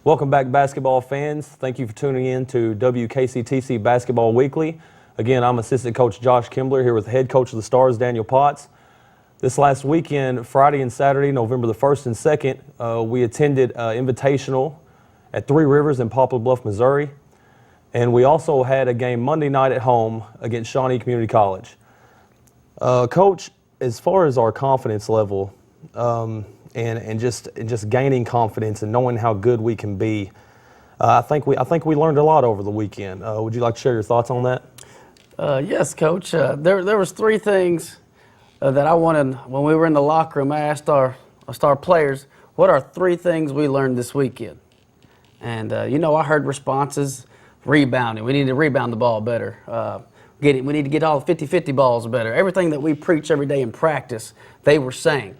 Welcome back, basketball fans. Thank you for tuning in to WKCTC Basketball Weekly. Again, I'm assistant coach Josh Kimbler here with the head coach of the Stars, Daniel Potts. This last weekend, Friday and Saturday, November the 1st and 2nd, we attended Invitational at Three Rivers in Poplar Bluff, Missouri. And we also had a game Monday night at home against Shawnee Community College. Coach, as far as our confidence level, and just gaining confidence and knowing how good we can be, I think we learned a lot over the weekend. Would you like to share your thoughts on that? Yes, Coach. There was three things that I wanted when we were in the locker room. I asked our star players, what are three things we learned this weekend? And I heard responses: rebounding. We need to rebound the ball better. We need to get all the 50-50 balls better. Everything that we preach every day in practice, they were saying.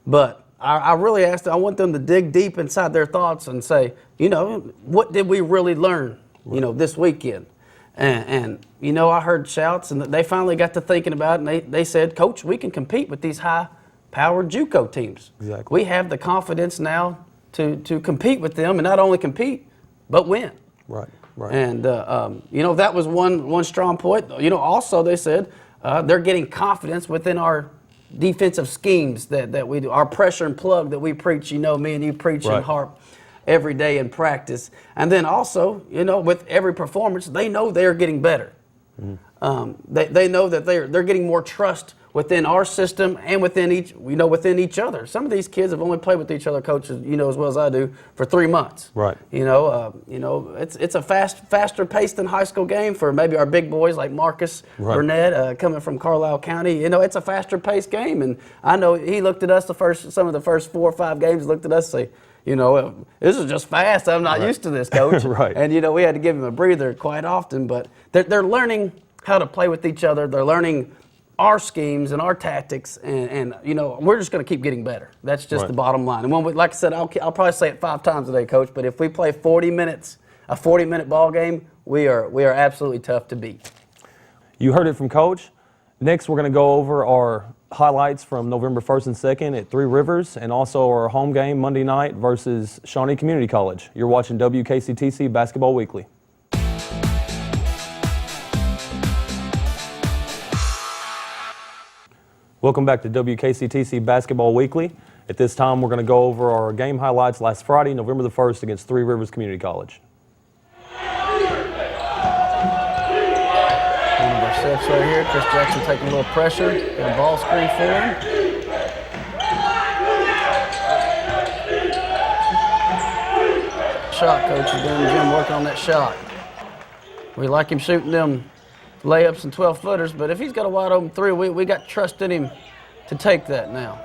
But I really asked them, I want them to dig deep inside their thoughts and say, what did we really learn, this weekend? And I heard shouts, and they finally got to thinking about it, and they said, Coach, we can compete with these high-powered JUCO teams. Exactly. We have the confidence now to compete with them, and not only compete, but win. Right. And, that was one strong point. Also they said they're getting confidence within our defensive schemes that we do, our pressure and plug that we preach, me and you preach and harp every day in practice. And then also, with every performance, they know they're getting better. They know that they're getting more trust within our system and within each other. Some of these kids have only played with each other, coaches, as well as I do, for 3 months. Right. It's a faster pace than high school game for maybe our big boys like Marcus Burnett coming from Carlisle County. It's a faster paced game, and I know he looked at us some of the first 4 or 5 games, looked at us and say, this is just fast. I'm not used to this, Coach. Right. And, we had to give him a breather quite often, but they're learning how to play with each other. They're learning our schemes and our tactics, and we're just going to keep getting better. That's just the bottom line. And when like I said, I'll probably say it 5 times a day, Coach, but if we play 40 minutes, a 40-minute ball game, we are absolutely tough to beat. You heard it from Coach. Next, we're going to go over our highlights from November 1st and 2nd at Three Rivers, and also our home game Monday night versus Shawnee Community College. You're watching WKCTC Basketball Weekly. Welcome back to WKCTC Basketball Weekly. At this time, we're going to go over our game highlights last Friday, November the 1st, against Three Rivers Community College. One of our sets right here. Chris Jackson taking a little pressure. Got a ball screen for him. Shot, Coach, is down in the gym working on that shot. We like him shooting them layups and 12-footers, but if he's got a wide open three, we got trust in him to take that now.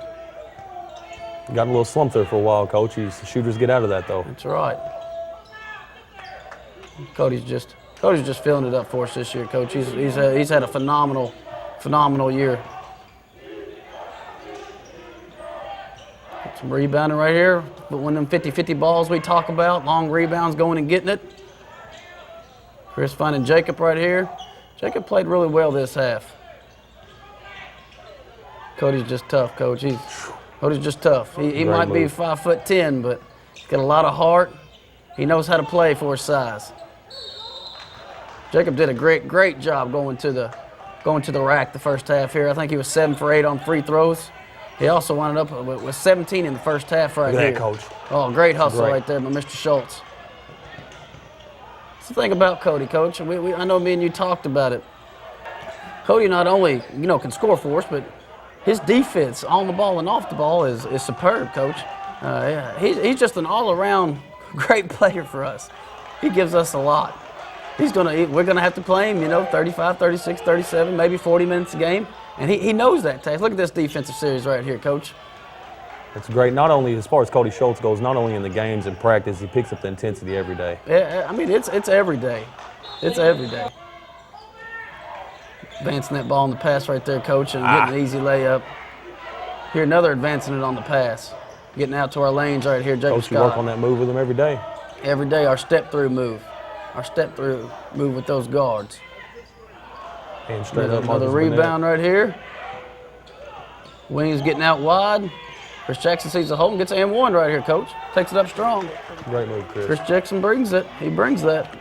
Got a little slump there for a while, Coach. Shooters get out of that, though. That's right. Cody's just filling it up for us this year, Coach. He's had a phenomenal year. Got some rebounding right here. But one of them 50-50 balls we talk about, long rebounds going and getting it. Chris finding Jacob right here. Jacob played really well this half. Cody's just tough, Coach. Cody's just tough. He might be 5'10", but he's got a lot of heart. He knows how to play for his size. Jacob did a great job going to the rack the first half here. I think he was 7 for 8 on free throws. He also wound up with 17 in the first half right here. Look at that, Coach. Oh, great hustle right there by Mr. Schultz. That's the thing about Cody, Coach. I know me and you talked about it. Cody not only can score for us, but his defense on the ball and off the ball is superb, Coach. He's just an all-around great player for us. He gives us a lot. We're gonna have to play him, 35, 36, 37, maybe 40 minutes a game, and he knows that task. Look at this defensive series right here, Coach. It's great, not only as far as Cody Schultz goes, not only in the games and practice, he picks up the intensity every day. Yeah, I mean, it's every day. It's every day. Advancing that ball on the pass right there, Coach, and getting an easy layup. Here, another advancing it on the pass. Getting out to our lanes right here, Jacob Coach, Scott. you work on that move with him every day. Every day, our step-through move. Our step-through move with those guards. And straight up another rebound right here. Wings getting out wide. Chris Jackson sees the hole and gets and one right here, Coach. Takes it up strong. Great move, Chris. Chris Jackson brings it. He brings that.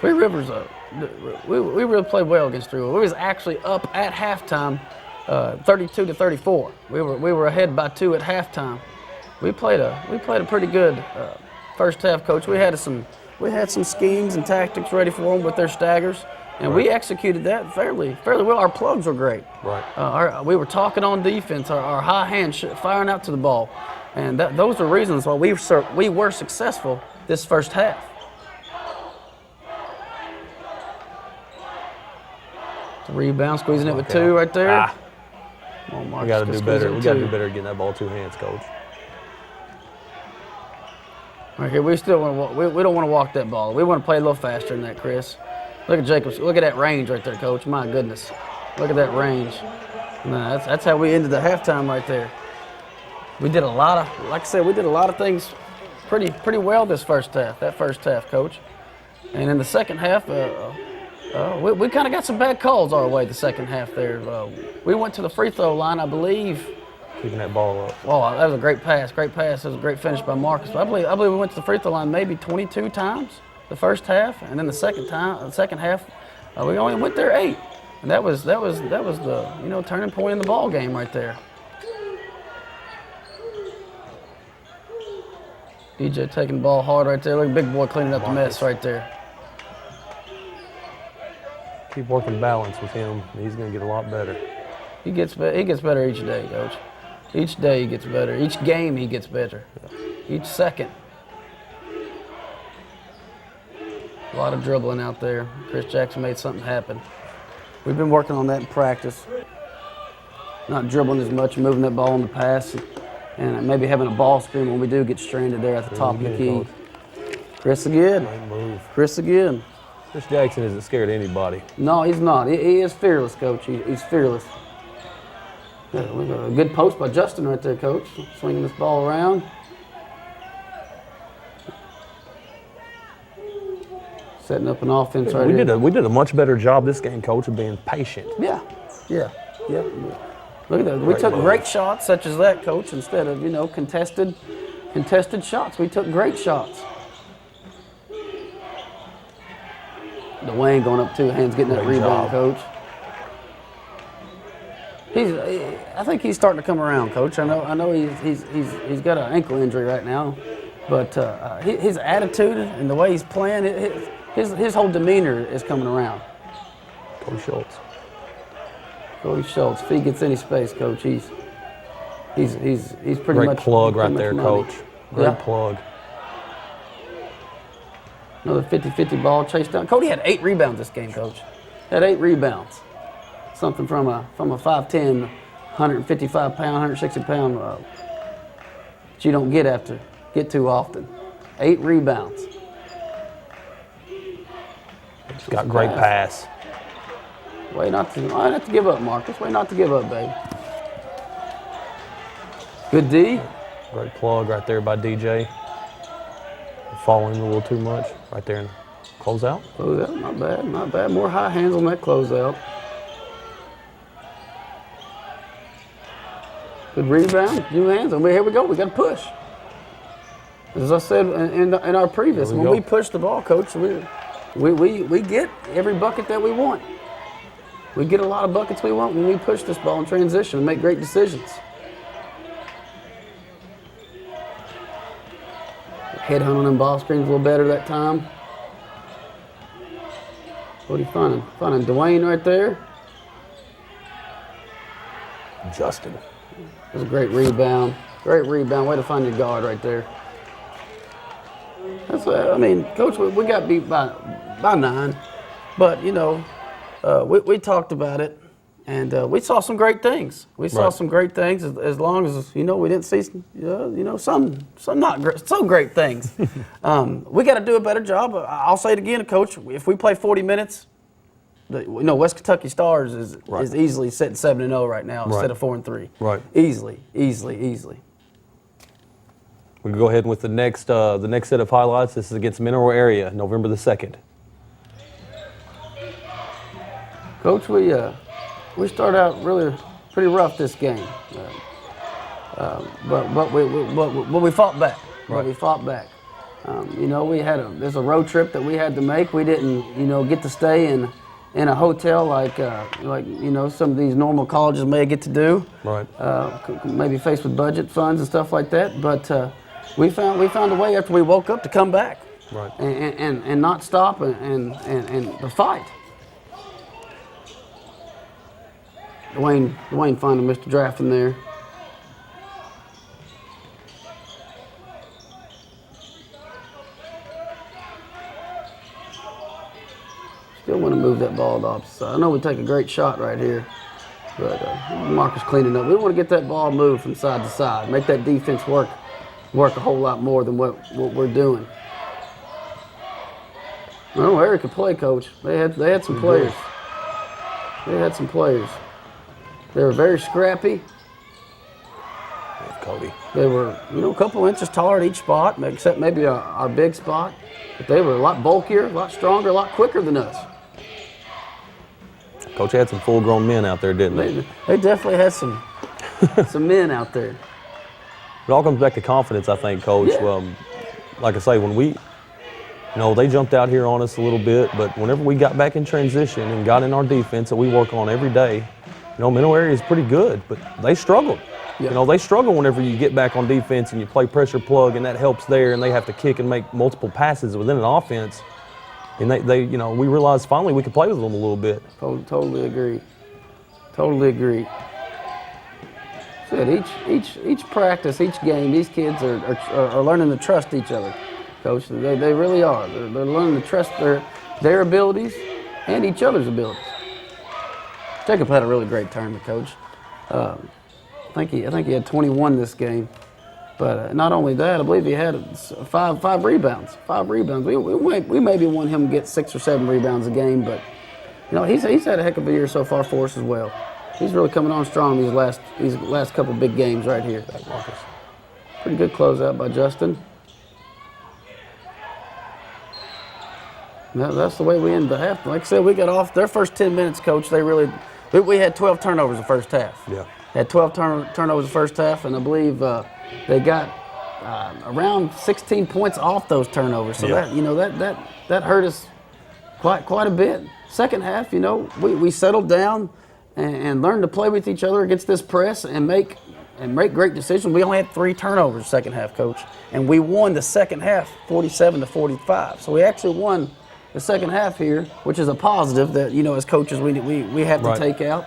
Three Rivers, we really played well against Three Rivers. We was actually up at halftime, 32-34. We were ahead by 2 at halftime. We played a pretty good first half, Coach. We had some schemes and tactics ready for them with their staggers, and we executed that fairly well. Our plugs were great. Right. We were talking on defense. Our high hand firing out to the ball, and those are reasons why we were successful this first half. Rebound, squeezing it with 2 right there. Come on, Marcus, We got to do better. We got to do better at getting that ball 2 hands, Coach. Right here, we still want to. We don't want to walk that ball. We want to play a little faster than that, Chris. Look at Jacobs. Look at that range right there, Coach. My goodness, look at that range. No, that's how we ended the halftime right there. We did a lot of, like I said, we did a lot of things pretty well this first half. That first half, Coach. And in the second half, we kind of got some bad calls our way the second half there. We went to the free throw line, I believe. Keeping that ball up. Oh, that was a great pass. Great pass. That was a great finish by Marcus. But I believe we went to the free throw line maybe 22 times the first half, and then the second half, we only went there 8. And that was the turning point in the ball game right there. DJ taking the ball hard right there. Look at Big Boy cleaning up the mess right there. Keep working balance with him. He's going to get a lot better. He gets better each day, Coach. Each day he gets better. Each game he gets better. Each second. A lot of dribbling out there. Chris Jackson made something happen. We've been working on that in practice. Not dribbling as much, moving that ball on the pass, and maybe having a ball screen when we do get stranded there at the top of the key. Chris again. Great move. Chris again. Chris Jackson isn't scared of anybody. No, he's not. He is fearless, Coach. He's fearless. Yeah, we got a good post by Justin right there, Coach. Swinging this ball around. Setting up an offense right here. We did a much better job this game, Coach, of being patient. Yeah. Look at that. We took great shots such as that, Coach, instead of, contested shots. We took great shots. Dwayne going up 2 hands, getting that rebound, Coach. I think he's starting to come around, Coach. I know he's got an ankle injury right now, but his attitude and the way he's playing, his whole demeanor is coming around. Coach Schultz. Cody Schultz, if he gets any space, Coach, he's pretty much. Great plug right there, money. Coach. Great plug. Another 50-50 ball chased down. Cody had 8 rebounds this game, Coach. Had 8 rebounds. Something from a 5'10", 155-pound, 160-pound that you don't get too often. 8 rebounds. He's got great pass. Way not to give up, Marcus. Way not to give up, baby. Good D. Great plug right there by DJ. Falling a little too much right there. Closeout. Closeout, not bad. More high hands on that closeout. Good rebound, 2 hands, and here we go. We got to push. As I said in our previous, when we push the ball, Coach, we get every bucket that we want. We get a lot of buckets we want when we push this ball in transition and make great decisions. Headhunt on them ball screens a little better that time. What are you finding? Finding Dwayne right there. Justin. That was a great rebound. Great rebound. Way to find your guard right there. That's Coach, we got beat by 9. But, we talked about it, and we saw some great things. We saw some great things as long as, we didn't see, some not great, some great things. We got to do a better job. I'll say it again, Coach. If we play 40 minutes, West Kentucky Stars is easily sitting 7-0 right now instead of 4-3. Right. Easily. We can go ahead with the next set of highlights. This is against Mineral Area, November the 2nd. Coach, we start out really this game. But we fought back. Right. But we fought back. You know, there's a road trip that we had to make. We didn't, you know, get to stay in a hotel like you know, some of these normal colleges may get to do. Right. Maybe faced with budget funds and stuff like that. But we found a way after we woke up to come back. Right. And not stop and the fight. Dwayne finally missed a draft in there. Still want to move that ball to the opposite side. I know we take a great shot right here, but Marcus cleaning up. We want to get that ball moved from side to side, make that defense work a whole lot more than what we're doing. No, Eric could play, Coach. They had some players. They had some players. They were very scrappy. Cody. They were, you know, a couple inches taller at each spot, except maybe our big spot. But they were a lot bulkier, a lot stronger, a lot quicker than us. Coach had some full-grown men out there, didn't they? They definitely had some men out there. It all comes back to confidence, I think, Coach. Yeah. Like I say, when we, you know, they jumped out here on us a little bit, but whenever we got back in transition and got in our defense that we work on every day, you know, mental area is pretty good, but they struggled. Yeah. You know, they struggle whenever you get back on defense and you play pressure plug, and that helps there, and they have to kick and make multiple passes within an offense. And they you know, we realized finally we could play with them a little bit. Totally agree. Totally agree. Said each practice, each game, these kids are learning to trust each other, Coach. They really are. They're learning to trust their abilities and each other's abilities. Jacob had a really great tournament, Coach. I think he had 21 this game. But not only that, I believe he had five rebounds. 5 rebounds. We maybe want him to get 6 or 7 rebounds a game, but you know he's had a heck of a year so far for us as well. He's really coming on strong these last couple big games right here. Pretty good closeout by Justin. That's the way we ended the half. Like I said, we got off their first 10 minutes, Coach. We had 12 turnovers the first half. Yeah. Had 12 turnovers the first half, and I believe they got around 16 points off those turnovers. So yeah. that, you know, that hurt us quite a bit. Second half, you know, we settled down and learned to play with each other against this press and make great decisions. We only had 3 turnovers second half, Coach, and we won the second half 47-45. So we actually won the second half here, which is a positive that, you know, as coaches we have to take out.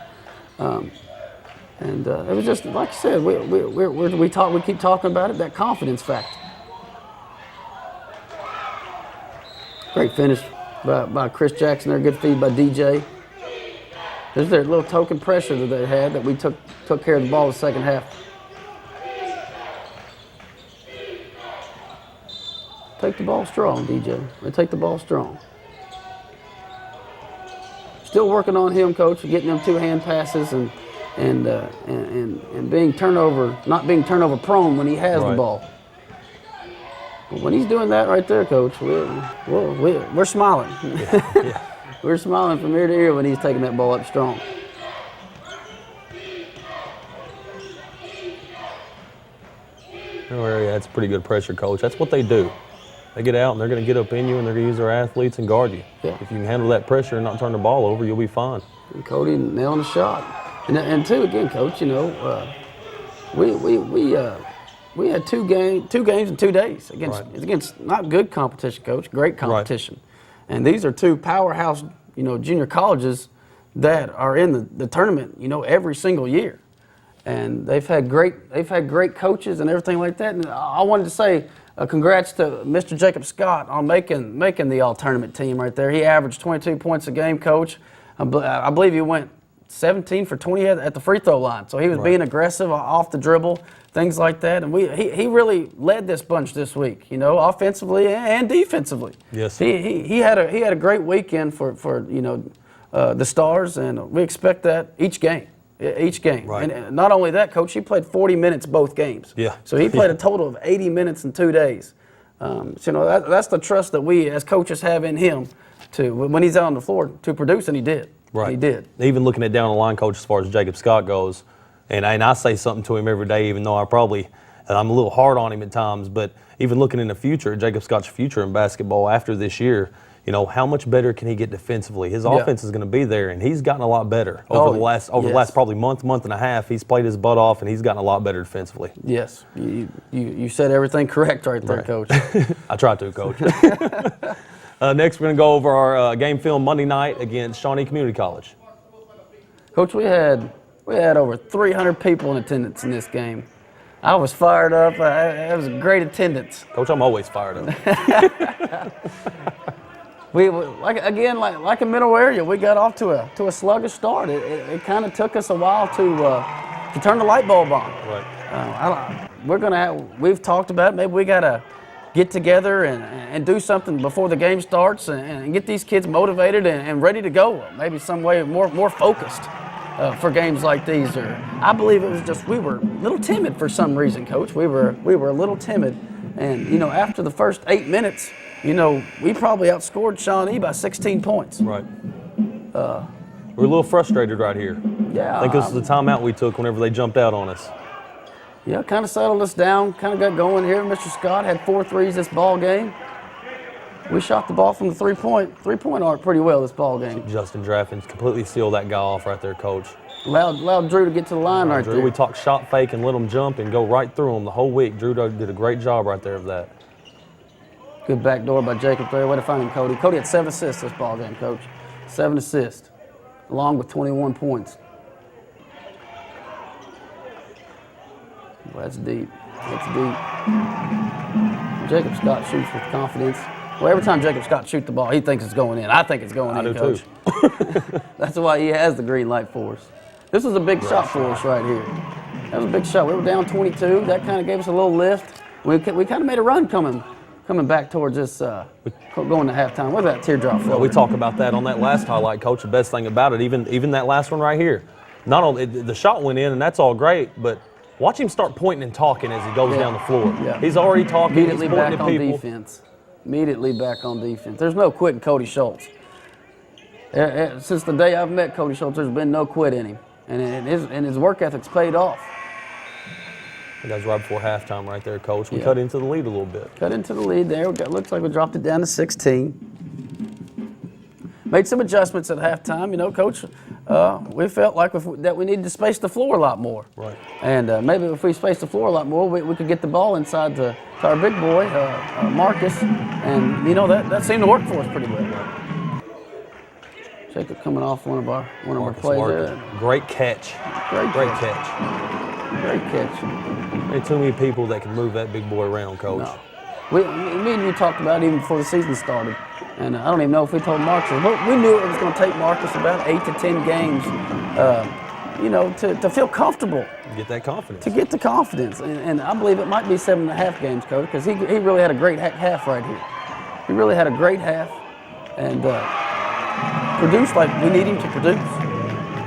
And it was just like you said, we keep talking about it, that confidence factor. Great finish by Chris Jackson there, good feed by DJ. There's their little token pressure that they had that we took care of the ball the second half. Take the ball strong, DJ. They take the ball strong. Still working on him, Coach, getting them 2-hand passes and being not being turnover prone when he has the ball. But when he's doing that right there, Coach, we're smiling. Yeah. We're smiling from ear to ear when he's taking that ball up strong. Area, that's pretty good pressure, Coach. That's what they do. They get out and they're going to get up in you and they're going to use their athletes and guard you. Yeah. If you can handle that pressure and not turn the ball over, you'll be fine. And Cody nailing the shot. And too, again, Coach, you know, we had two games in 2 days against not good competition, Coach, great competition. Right. And these are 2 powerhouse, you know, junior colleges that are in the tournament, you know, every single year. And they've had great coaches and everything like that. And I wanted to say congrats to Mr. Jacob Scott on making the all-tournament team right there. He averaged 22 points a game, Coach. I believe he went 17 for 20 at the free throw line. So he was being aggressive off the dribble, things like that. And he really led this bunch this week, you know, offensively and defensively. Yes. He had a great weekend for you know the Stars, and we expect that each game. Right. And not only that, Coach, he played 40 minutes both games. Yeah. So he played a total of 80 minutes in 2 days. So, you know, that's the trust that we as coaches have in him when he's out on the floor to produce, and he did. Right. He did. Even looking at down the line, Coach, as far as Jacob Scott goes, and I say something to him every day, even though I'm a little hard on him at times, but even looking in the future, Jacob Scott's future in basketball after this year, how much better can he get defensively? His offense is going to be there, and he's gotten a lot better over the last probably month and a half. He's played his butt off, and he's gotten a lot better defensively. Yes, you said everything correct right there, Coach. I try to, Coach. Next, we're going to go over our game film Monday night against Shawnee Community College. Coach, we had over 300 people in attendance in this game. I was fired up. It was a great attendance. Coach, I'm always fired up. We like a middle area. We got off to a sluggish start. It kind of took us a while to turn the light bulb on. Right. We've talked about it. Maybe we gotta get together and do something before the game starts and get these kids motivated and ready to go. Maybe some way more focused for games like these. Or I believe it was just we were a little timid for some reason, Coach. We were a little timid, and after the first 8 minutes. We probably outscored Shawnee by 16 points. Right. We're a little frustrated right here. Yeah. I think this is the timeout we took whenever they jumped out on us. Yeah, kind of settled us down, kind of got going here. Mr. Scott had 4 threes this ball game. We shot the ball from the three-point arc pretty well this ball game. Justin Draffins completely sealed that guy off right there, Coach. Allowed Drew to get to the line right Drew, there. we talked shot fake and let him jump and go right through him the whole week. Drew did a great job right there of that. Good back door by Jacob there. Way to find him, Cody. Cody had 7 assists this ball game, Coach. 7 assists, along with 21 points. Well, that's deep. That's deep. Jacob Scott shoots with confidence. Well, every time Jacob Scott shoots the ball, he thinks it's going in. I think it's going in, Coach. Too. That's why he has the green light for us. This was a big shot for us right here. That was a big shot. We were down 22. That kind of gave us a little lift. We kind of made a run coming back towards this, going to halftime. What's that teardrop floater? Well, we talk about that on that last highlight, Coach. The best thing about it, even that last one right here, not only the shot went in, and that's all great, but watch him start pointing and talking as he goes down the floor. Yeah. He's already talking. Immediately he's pointing back at on people. defense. Immediately back on defense. There's no quit in Cody Schultz. Since the day I've met Cody Schultz, there's been no quit in him, and his work ethic's paid off. That was right before halftime right there, Coach. We cut into the lead a little bit. Cut into the lead there. Looks like we dropped it down to 16. Made some adjustments at halftime. Coach, we felt like that we needed to space the floor a lot more. Right. And maybe if we spaced the floor a lot more, we could get the ball inside to our big boy, Marcus. And, that seemed to work for us pretty well. Jacob coming off one of our plays there. Great catch. Great catch. Great catch. There ain't too many people that can move that big boy around, Coach. No. Me and you talked about it even before the season started, and I don't even know if we told Marcus, but we knew it was going to take Marcus about 8 to 10 games, to feel comfortable. Get that confidence. To get the confidence, and I believe it might be 7.5 games, Coach, because he really had a great half right here. He really had a great half, and produced like we need him to produce.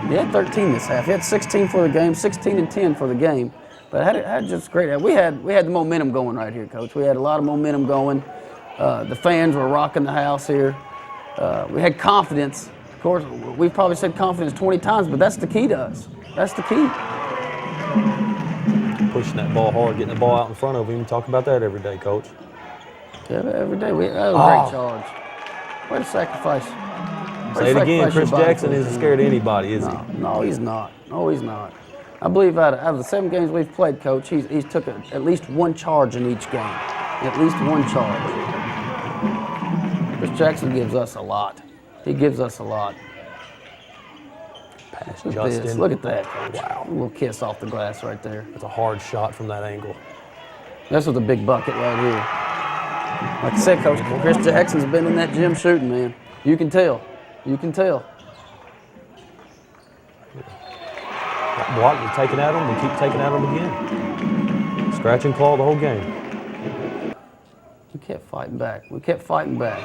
He had 13 this half. He had 16 for the game, 16 and 10 for the game. But had just great. We had the momentum going right here, Coach. We had a lot of momentum going. The fans were rocking the house here. We had confidence. Of course, we've probably said confidence 20 times, but that's the key to us. That's the key. Pushing that ball hard, getting the ball out in front of him. We talk about that every day, Coach. Yeah, every day. That was a great charge. Way to sacrifice. Say it again. Chris Jackson isn't scared of anybody, is he? No, he's not. No, he's not. I believe out of the 7 games we've played, Coach, he's took at least 1 charge in each game. At least 1 charge. Chris Jackson gives us a lot. He gives us a lot. Pass, Look at Justin. this. Look at that, Coach. Wow. A little kiss off the glass right there. That's a hard shot from that angle. This was a big bucket right here. Like I said, Coach, Chris Jackson's been in that gym shooting, man. You can tell. You can tell. That block, we're taking at him, we keep taking at him again. Scratch and claw the whole game. We kept fighting back. We kept fighting back.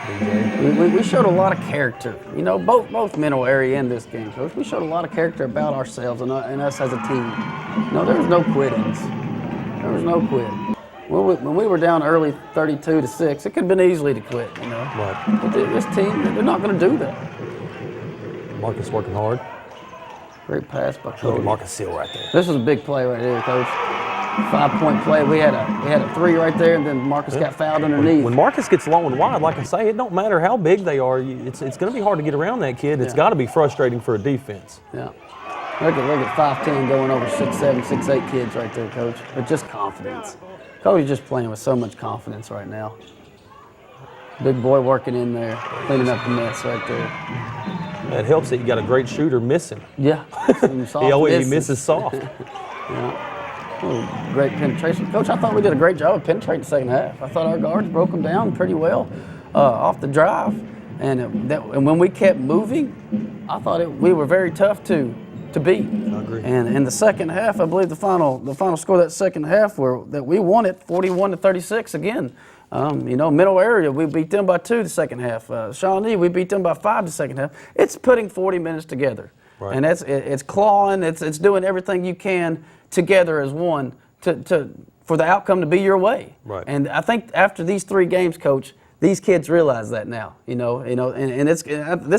DJ. We showed a lot of character. Both mental area in this game, Coach. We showed a lot of character about ourselves and us as a team. There was no quittings. There was no quit. When we were down early 32-6, it could have been easily to quit, Right. But this team, they're not going to do that. Marcus working hard. Great pass by Look at Cody. Marcus Seal right there. This was a big play right here, Coach. 5-point play. We had a 3 right there, and then Marcus got fouled underneath. When Marcus gets low and wide, like I say, it don't matter how big they are. It's going to be hard to get around that kid. It's got to be frustrating for a defense. Yeah. Look at 5'10" going over 6'7", 6'8" kids right there, Coach. But just confidence. Cody's just playing with so much confidence right now. Big boy working in there, cleaning up the mess right there. It helps that you got a great shooter missing. Yeah. He misses soft. Yeah. Oh, great penetration. Coach, I thought we did a great job of penetrating the second half. I thought our guards broke them down pretty well off the drive. And when we kept moving, I thought we were very tough to beat. I agree. And in the second half, I believe the final score of that second half that we won it 41-36 again. Middle area, we beat them by 2 the second half. Shawnee, we beat them by 5 the second half. It's putting 40 minutes together. Right. And it's clawing, it's doing everything you can together as one for the outcome to be your way. Right. And I think after these 3 games, Coach, these kids realize that now. And this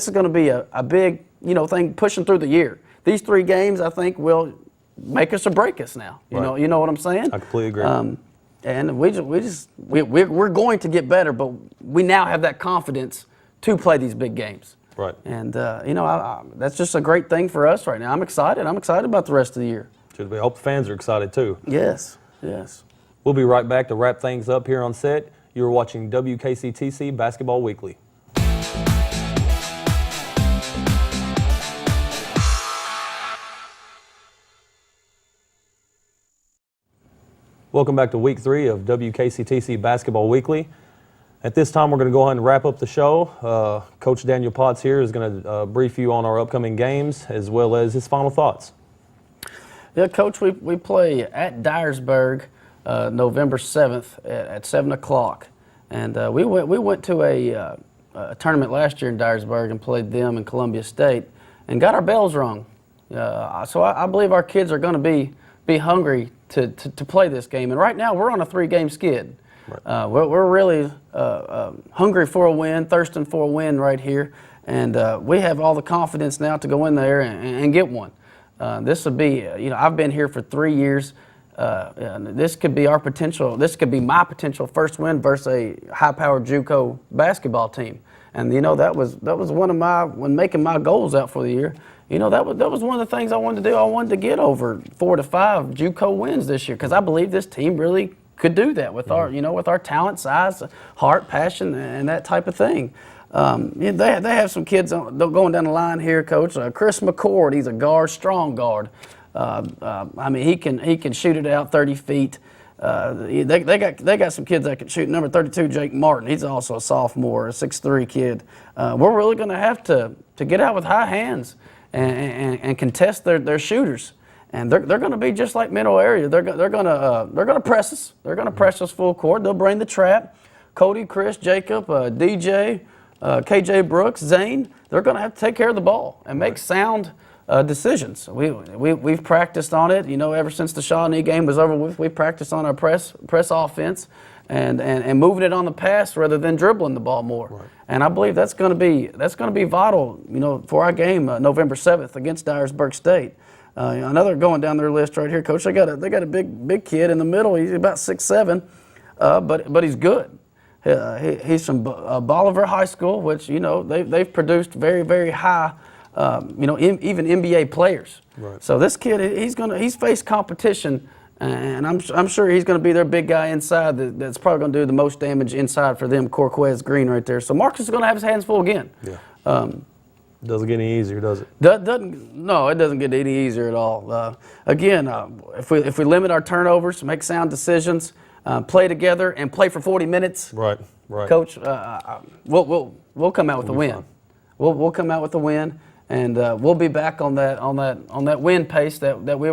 is going to be a big thing pushing through the year. These 3 games, I think, will make us or break us now. You know what I'm saying? I completely agree. And we're going to get better, but we now have that confidence to play these big games. Right. And that's just a great thing for us right now. I'm excited. I'm excited about the rest of the year. Should be. I hope the fans are excited too. Yes. We'll be right back to wrap things up here on set. You're watching WKCTC Basketball Weekly. Welcome back to week 3 of WKCTC Basketball Weekly. At this time, we're going to go ahead and wrap up the show. Coach Daniel Potts here is going to brief you on our upcoming games as well as his final thoughts. Yeah, Coach, we play at Dyersburg November 7th at 7 o'clock. And we went to a tournament last year in Dyersburg and played them in Columbia State and got our bells rung. So I believe our kids are going to be hungry to play this game. And right now we're on a 3-game skid. Right. We're really hungry for a win, thirsting for a win right here. And we have all the confidence now to go in there and get one. This would be, I've been here for 3 years. This could be our potential. This could be my potential first win versus a high-powered JUCO basketball team. And that was one of when making my goals out for the year. That was one of the things I wanted to do. I wanted to get over 4 to 5 JUCO wins this year because I believe this team really could do that with our talent, size, heart, passion, and that type of thing. They have some kids going down the line here, Coach. Chris McCord, he's a guard, strong guard. He can shoot it out 30 feet. They got some kids that can shoot. Number 32, Jake Martin. He's also a sophomore, a 6'3" kid. We're really going to have to get out with high hands and contest their shooters. And they're going to be just like middle area. They're going to press us. They're going to press us full court. They'll bring the trap. Cody, Chris, Jacob, DJ, KJ Brooks, Zane. They're going to have to take care of the ball and make sound decisions. We've practiced on it. Ever since the Shawnee game was over with, we practiced on our press offense and moving it on the pass rather than dribbling the ball more. Right. And I believe that's going to be vital. For our game November 7th against Dyersburg State. Another going down their list right here, Coach. They got a big kid in the middle. He's about 6'7", but he's good. He's from Bolivar High School, which they've produced very, very high, even NBA players. Right. So this kid, he's faced competition, and I'm sure he's going to be their big guy inside. That's probably going to do the most damage inside for them. Corquez Green right there. So Marcus is going to have his hands full again. Yeah. Doesn't get any easier, does it? No, it doesn't get any easier at all. If we limit our turnovers, make sound decisions, play together, and play for 40 minutes, right, Coach, we'll come out with a win. We'll come out with a win, and we'll be back on that win pace that we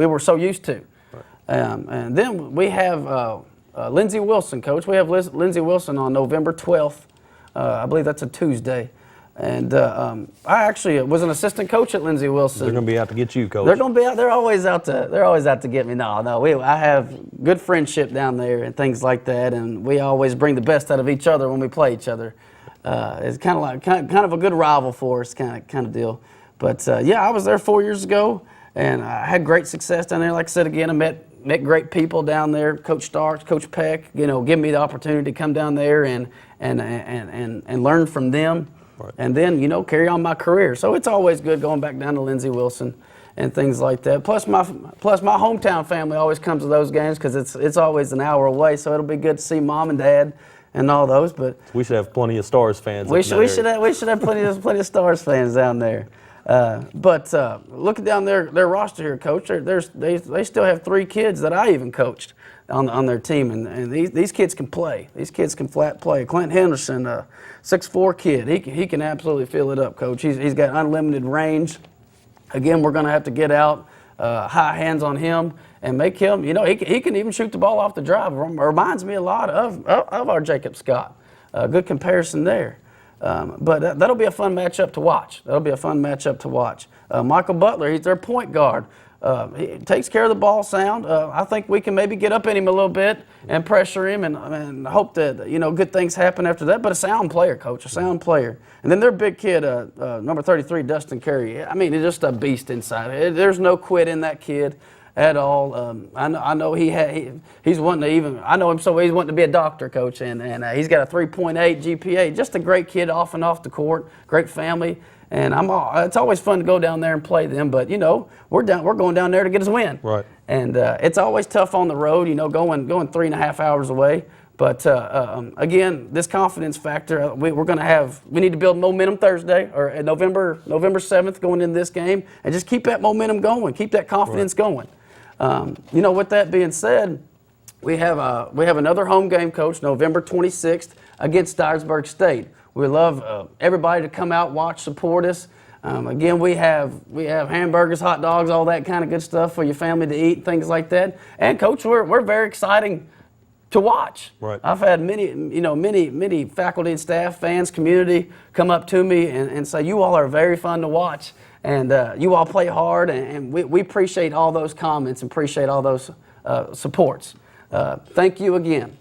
were so used to. Right. And then we have Lindsey Wilson, Coach. We have Lindsey Wilson on November 12th. I believe that's a Tuesday. And I actually was an assistant coach at Lindsey Wilson. They're going to be out to get you, Coach. They're going to be out. They're always out to get me. I have good friendship down there and things like that, and we always bring the best out of each other when we play each other. It's kind of a good rival for us, kind of deal. But yeah, I was there 4 years ago, and I had great success down there. Like I said again, I met great people down there. Coach Starks, Coach Peck, give me the opportunity to come down there and learn from them, right. And then carry on my career. So it's always good going back down to Lindsey Wilson and things like that. Plus my hometown family always comes to those games because it's always an hour away. So it'll be good to see Mom and Dad and all those. But we should have plenty of Stars fans. We should have plenty of Stars fans down there. But looking down their roster here, Coach, they still have 3 kids that I even coached on their team, and these kids can play. These kids can flat play. Clint Henderson, 6'4" kid, he can absolutely fill it up, Coach. He's got unlimited range. Again, we're going to have to get out high hands on him and make him. He can even shoot the ball off the drive. Reminds me a lot of our Jacob Scott. Good comparison there. But that'll be a fun matchup to watch. Michael Butler, he's their point guard. He takes care of the ball sound. I think we can maybe get up in him a little bit and pressure him and hope that good things happen after that. But a sound player, Coach, a sound player. And then their big kid, number 33, Dustin Curry. I mean, he's just a beast inside. There's no quit in that kid at all. I know he's wanting to even. I know him so he's wanting to be a doctor, Coach, and he's got a 3.8 GPA. Just a great kid off and off the court. Great family, and it's always fun to go down there and play them. But we're going down there to get us a win. Right. And it's always tough on the road. Going 3.5 hours away. But again, this confidence factor, we need to build momentum Thursday or November 7th going into this game, and just keep that momentum going, keep that confidence going. With that being said, we have another home game, Coach, November 26th against Dyersburg State. We love everybody to come out, watch, support us. Again, we have hamburgers, hot dogs, all that kind of good stuff for your family to eat, things like that. And Coach, we're very exciting to watch. Right. I've had many faculty and staff, fans, community come up to me and say, you all are very fun to watch, and you all play hard, and we appreciate all those comments and appreciate all those supports. Thank you again.